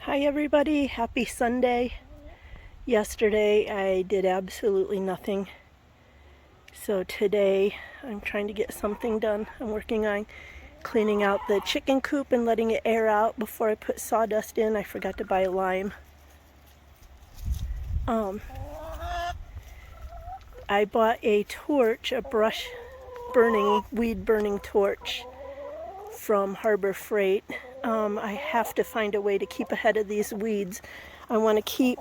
Hi everybody, happy Sunday. Yesterday I did absolutely nothing. So today I'm trying to get something done. I'm working on cleaning out the chicken coop and letting it air out before I put sawdust in. I forgot to buy a lime. I bought a torch, a brush burning, weed burning torch from Harbor Freight. I have to find a way to keep ahead of these weeds. I want to keep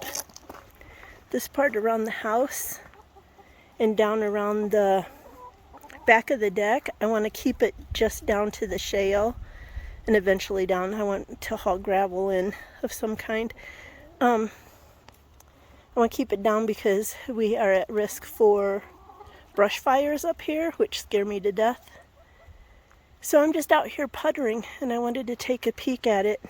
this part around the house and down around the back of the deck. I want to keep it just down to the shale and eventually down. I want to haul gravel in of some kind. I want to keep it down because we are at risk for brush fires up here, which scare me to death. So I'm just out here puttering, and I wanted to take a peek at it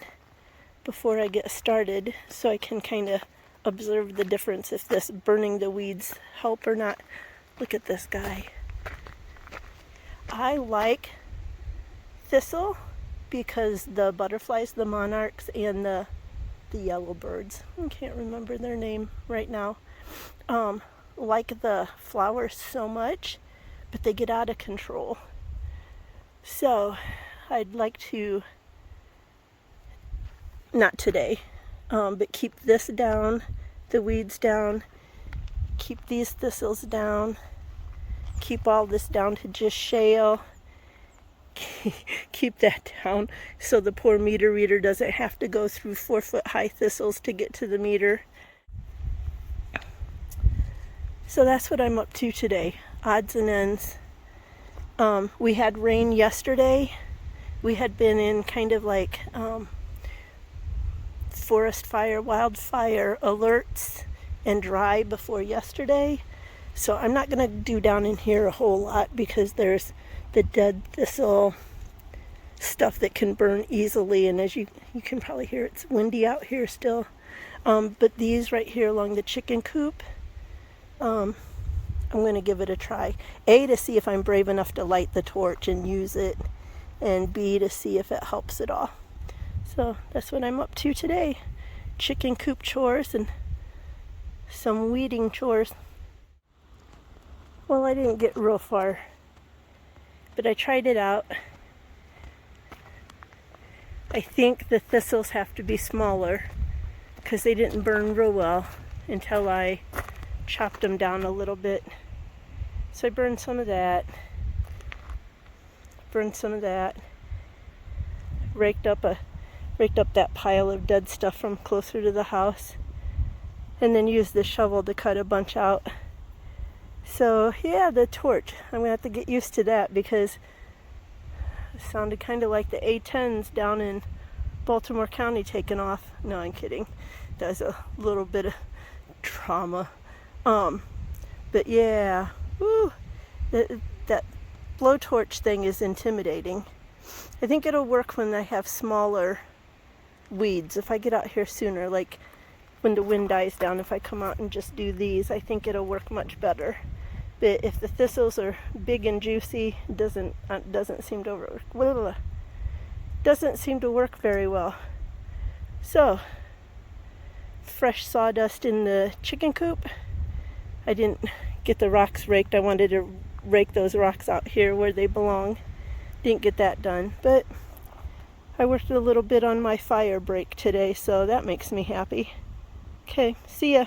before I get started so I can kind of observe the difference if this burning the weeds help or not. Look at this guy. I like thistle because the butterflies, the monarchs, and the yellow birds, I can't remember their name right now, like the flowers so much, but they get out of control. So I'd like to, not today, but keep this down, the weeds down, keep these thistles down, keep all this down to just shale, keep that down so the poor meter reader doesn't have to go through 4-foot high thistles to get to the meter. So that's what I'm up to today, odds and ends. We had rain yesterday. We had been in kind of like forest fire, wildfire alerts and dry before yesterday. So I'm not going to do down in here a whole lot because there's the dead thistle stuff that can burn easily. And as you can probably hear, it's windy out here still. But these right here along the chicken coop, I'm going to give it a try. A, to see if I'm brave enough to light the torch and use it, and B, to see if it helps at all. So that's what I'm up to today. Chicken coop chores and some weeding chores. Well, I didn't get real far, but I tried it out. I think the thistles have to be smaller because they didn't burn real well until I chopped them down a little bit. So I burned some of that, raked up that pile of dead stuff from closer to the house, and then used the shovel to cut a bunch out. So yeah, the torch, I'm gonna have to get used to that because it sounded kind of like the A-10s down in Baltimore County taking off. No, I'm kidding. That was a little bit of trauma. But yeah, woo, that blowtorch thing is intimidating. I think it'll work when I have smaller weeds. If I get out here sooner, like when the wind dies down, if I come out and just do these, I think it'll work much better. But if the thistles are big and juicy, it doesn't seem to work very well. So, fresh sawdust in the chicken coop. I didn't get the rocks raked. I wanted to rake those rocks out here where they belong. Didn't get that done, but I worked a little bit on my fire break today, so that makes me happy. Okay, see ya.